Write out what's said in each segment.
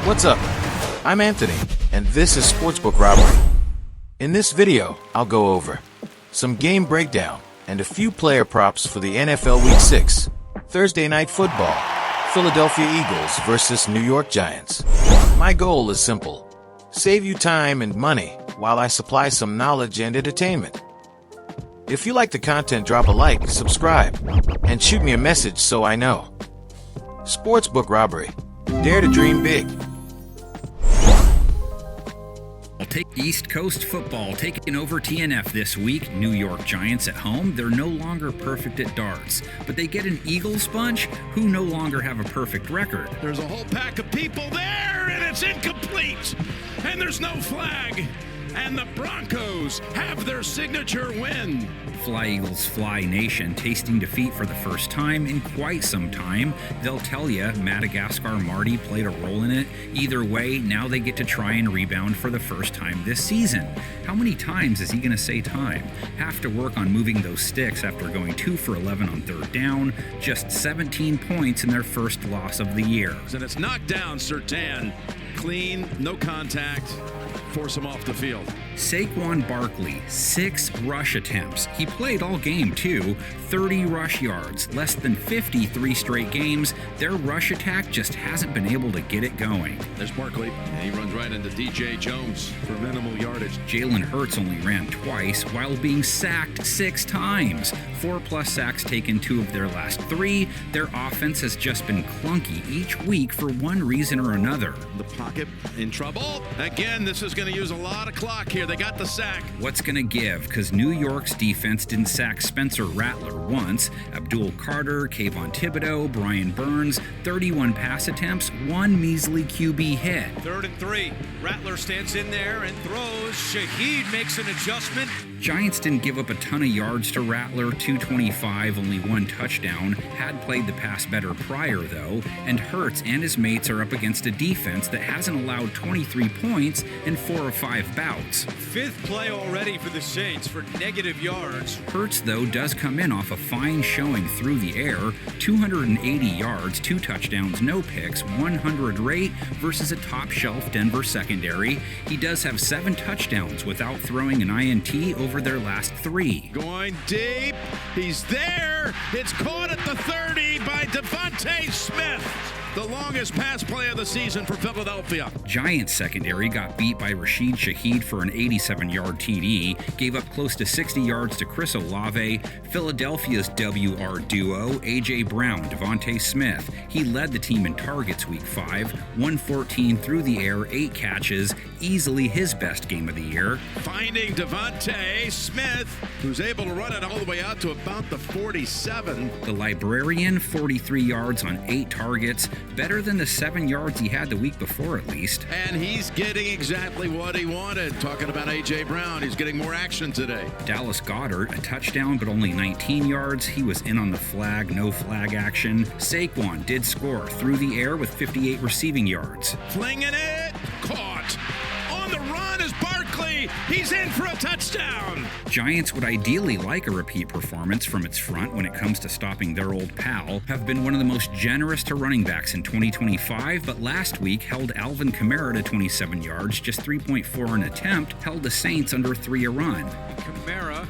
What's up? I'm Anthony, and this is SportsBook-Robbery. In this video, I'll go over some game breakdown and a few player props for the NFL Week 6, Thursday Night Football, Philadelphia Eagles versus New York Giants. My goal is simple: save you time and money while I supply some knowledge and entertainment. If you like the content, drop a like, subscribe, and shoot me a message so I know. SportsBook-Robbery. Dare to dream big. I'll take East Coast football taking over TNF this week. New York Giants at home. They're no longer perfect at darts, but they get an Eagles bunch who no longer have a perfect record. There's a whole pack of people there, and it's incomplete, and there's no flag, and the Broncos have their signature win. Fly Eagles Fly Nation tasting defeat for the first time in quite some time. They'll tell you Madagascar Marty played a role in it. Either way, now they get to try and rebound for the first time this season. How many times is he going to say time? Have to work on moving those sticks after going 2 for 11 on third down. Just 17 points in their first loss of the year. And it's knocked down, Surtain. Clean, no contact. Force him off the field. Saquon Barkley, 6 rush attempts. He played all game too. 30 rush yards, less than 53 straight games. Their rush attack just hasn't been able to get it going. There's Barkley, and he runs right into DJ Jones for minimal yardage. Jalen Hurts only ran twice while being sacked 6 times. 4+ sacks taken 2 of their last 3. Their offense has just been clunky each week for one reason or another. The pocket in trouble. Again, this is going to use a lot of clock here. They got the sack. What's going to give? Because New York's defense didn't sack Spencer Rattler once. Abdul Carter, Kayvon Thibodeau, Brian Burns, 31 pass attempts, 1 measly QB hit. 3rd and 3. Rattler stands in there and throws. Shaheed makes an adjustment. Giants didn't give up a ton of yards to Rattler, 225, only 1 touchdown. Had played the pass better prior, though, and Hurts and his mates are up against a defense that hasn't allowed 23 points in 4 or 5 bouts. 5th play already for the Saints for negative yards. Hurts, though, does come in off a fine showing through the air, 280 yards, 2 touchdowns, no picks, 100 rate versus a top-shelf Denver secondary. He does have 7 touchdowns without throwing an INT over their last 3. Going deep. He's there. It's caught at the 30 by Devontae Smith. The longest pass play of the season for Philadelphia. Giants secondary got beat by Rashid Shaheed for an 87-yard TD, gave up close to 60 yards to Chris Olave. Philadelphia's WR duo, A.J. Brown, Devontae Smith. He led the team in targets week 5, 114 through the air, 8 catches, easily his best game of the year. Finding Devontae Smith, who's able to run it all the way out to about the 47. The Librarian, 43 yards on 8 targets, better than the 7 yards he had the week before at least. And he's getting exactly what he wanted. Talking about A.J. Brown, he's getting more action today. Dallas Goedert, a touchdown but only 19 yards. He was in on the flag, no flag action. Saquon did score through the air with 58 receiving yards. Flinging it, caught. On the run is Barkley. He's in for a touchdown. Giants would ideally like a repeat performance from its front when it comes to stopping their old pal. Have been one of the most generous to running backs in 2025, but last week held Alvin Kamara to 27 yards, just 3.4 an attempt, held the Saints under 3 a run. Kamara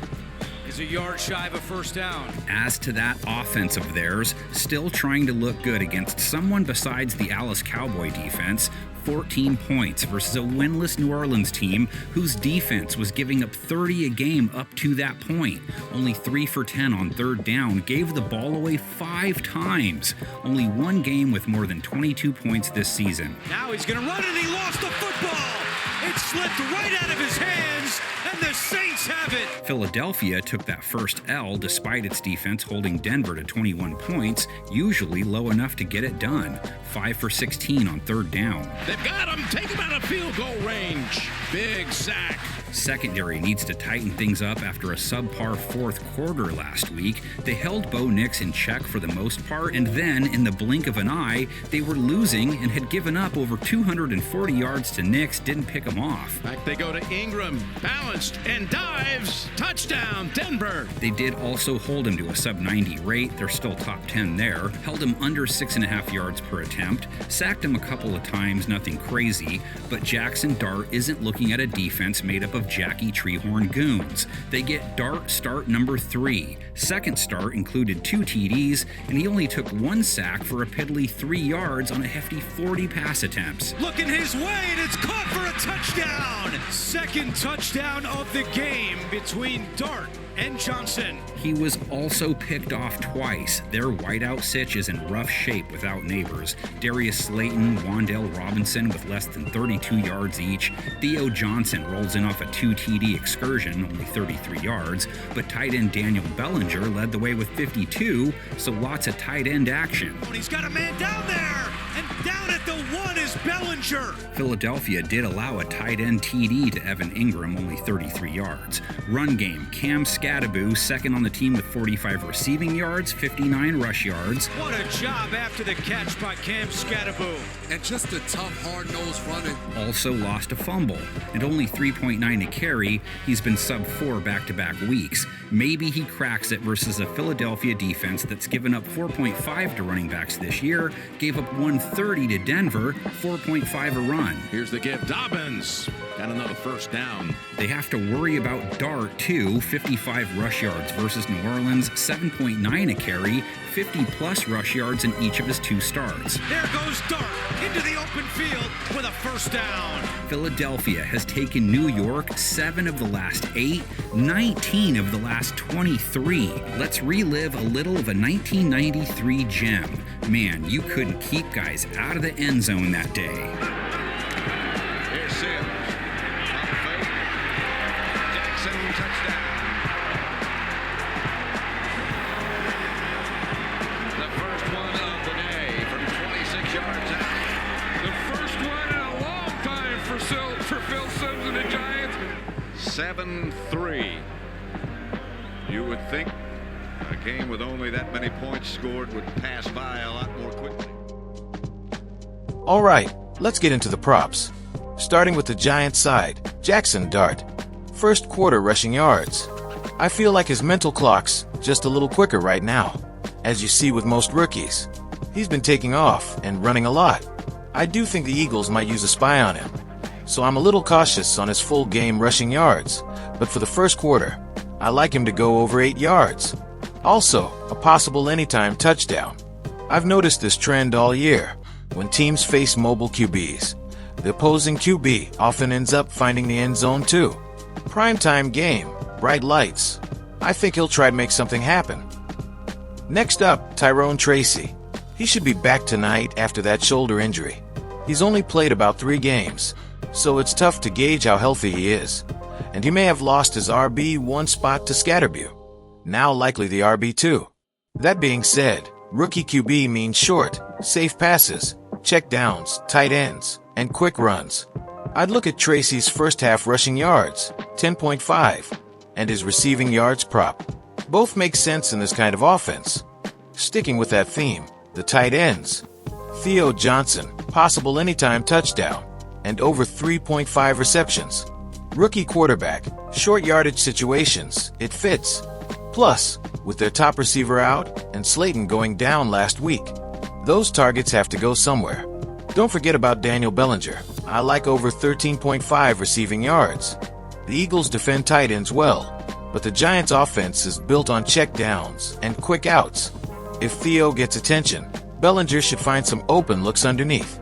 is a yard shy of a first down. As to that offense of theirs, still trying to look good against someone besides the Dallas Cowboy defense. 14 points versus a winless New Orleans team whose defense was giving up 30 a game up to that point. Only 3 for 10 on third down, gave the ball away 5 times. Only 1 game with more than 22 points this season. Now he's going to run and he lost the football. It slipped right out of his hands, and the Saints have it. Philadelphia took that first L despite its defense holding Denver to 21 points, usually low enough to get it done. 5 for 16 on third down. They've got him. Take him out of field goal range. Big sack. Secondary needs to tighten things up after a subpar 4th quarter last week. They held Bo Nix in check for the most part, and then, in the blink of an eye, they were losing and had given up over 240 yards to Nix, didn't pick him off. Back they go to Ingram, balanced and dives, touchdown Denver. They did also hold him to a sub-90 rate. They're still top 10 there. Held him under 6.5 yards per attempt. Sacked him a couple of times, nothing crazy. But Jackson Dart isn't looking at a defense made up of Jackie Treehorn goons. They get Dart start number 3. Second start included 2 TDs, and he only took 1 sack for a piddly 3 yards on a hefty 40 pass attempts. Looking his way, and it's caught for a touchdown. Second touchdown of the game between Dart and Johnson. He was also picked off twice. Their wideout sitch is in rough shape without neighbors. Darius Slayton, Wandale Robinson with less than 32 yards each. Theo Johnson rolls in off a 2 TD excursion, only 33 yards. But tight end Daniel Bellinger led the way with 52, so lots of tight end action. He's got a man down there, and down at the 1 is Bellinger. Philadelphia did allow a tight end TD to Evan Ingram, only 33 yards. Run game, Cam Scadaboo, second on the team with 45 receiving yards, 59 rush yards. What a job after the catch by Cam Scadaboo. And just a tough, hard-nosed running. Also lost a fumble. At only 3.9 to carry, he's been sub-4 back-to-back weeks. Maybe he cracks it versus a Philadelphia defense that's given up 4.5 to running backs this year, gave up 130 to Denver, 4.5 a run. Here's the give, Dobbins. Got another first down. They have to worry about Dart, too. 55 rush yards versus New Orleans, 7.9 a carry, 50-plus rush yards in each of his 2 starts. There goes Dart into the open field with a first down. Philadelphia has taken New York 7 of the last 8, 19 of the last 23. Let's relive a little of a 1993 gem. Man, you couldn't keep guys out of the end zone that day. Here's Sims. Pump fake. Jackson, touchdown. The first one of the day from 26 yards out. The first one in a long time for Phil Simms and the Giants. 7-3. You would think a game with only that many points scored would pass by a lot more quickly. All right, let's get into the props. Starting with the Giants side, Jackson Dart. First quarter rushing yards. I feel like his mental clock's just a little quicker right now. As you see with most rookies, he's been taking off and running a lot. I do think the Eagles might use a spy on him, so I'm a little cautious on his full game rushing yards, but for the first quarter, I like him to go over 8 yards. Also, a possible anytime touchdown. I've noticed this trend all year. When teams face mobile QBs, the opposing QB often ends up finding the end zone too. Primetime game, bright lights. I think he'll try to make something happen. Next up, Tyrone Tracy. He should be back tonight after that shoulder injury. He's only played about 3 games, so it's tough to gauge how healthy he is. And he may have lost his RB1 spot to Scatterview, now likely the RB2. That being said, rookie QB means short, safe passes, check downs, tight ends, and quick runs. I'd look at Tracy's first half rushing yards, 10.5, and his receiving yards prop. Both make sense in this kind of offense. Sticking with that theme, the tight ends. Theo Johnson, possible anytime touchdown, and over 3.5 receptions. Rookie quarterback, short yardage situations, it fits. Plus, with their top receiver out and Slayton going down last week, those targets have to go somewhere. Don't forget about Daniel Bellinger. I like over 13.5 receiving yards. The Eagles defend tight ends well, but the Giants' offense is built on check downs and quick outs. If Theo gets attention, Bellinger should find some open looks underneath.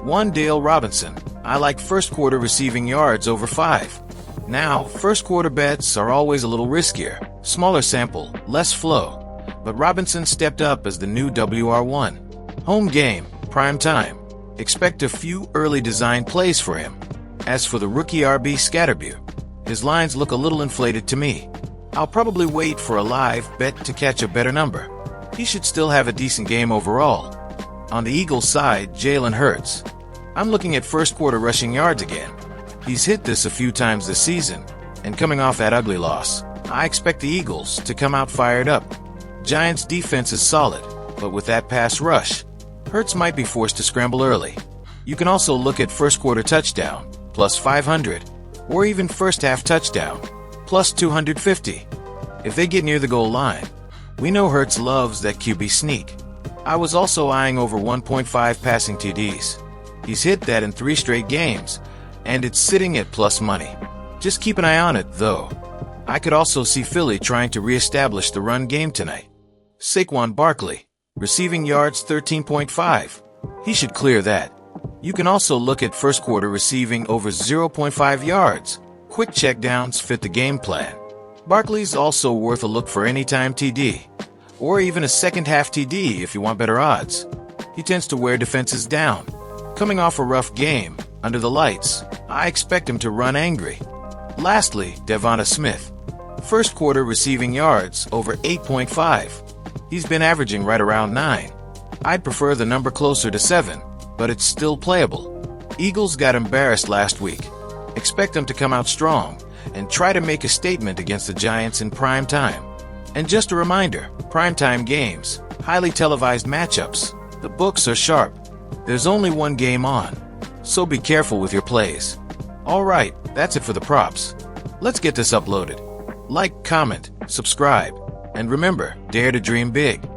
Wandale Robinson. I like first quarter receiving yards over 5. Now, first quarter bets are always a little riskier. Smaller sample, less flow. But Robinson stepped up as the new WR1. Home game, prime time. Expect a few early design plays for him. As for the rookie RB Scatterview, his lines look a little inflated to me. I'll probably wait for a live bet to catch a better number. He should still have a decent game overall. On the Eagles side, Jalen Hurts. I'm looking at first quarter rushing yards again. He's hit this a few times this season, and coming off that ugly loss, I expect the Eagles to come out fired up. Giants' defense is solid, but with that pass rush, Hurts might be forced to scramble early. You can also look at first quarter touchdown, plus 500, or even first half touchdown, plus 250. If they get near the goal line, we know Hurts loves that QB sneak. I was also eyeing over 1.5 passing TDs. He's hit that in 3 straight games, and it's sitting at plus money. Just keep an eye on it, though. I could also see Philly trying to reestablish the run game tonight. Saquon Barkley, receiving yards 13.5. He should clear that. You can also look at first quarter receiving over 0.5 yards. Quick checkdowns fit the game plan. Barkley's also worth a look for anytime TD, or even a second half TD if you want better odds. He tends to wear defenses down. Coming off a rough game, under the lights, I expect him to run angry. Lastly, Devonta Smith. First quarter receiving yards over 8.5. He's been averaging right around 9. I'd prefer the number closer to 7, but it's still playable. Eagles got embarrassed last week. Expect them to come out strong and try to make a statement against the Giants in prime time. And just a reminder, primetime games, highly televised matchups. The books are sharp. There's only one game on, so be careful with your plays. Alright, that's it for the props. Let's get this uploaded. Like, comment, subscribe, and remember, dare to dream big.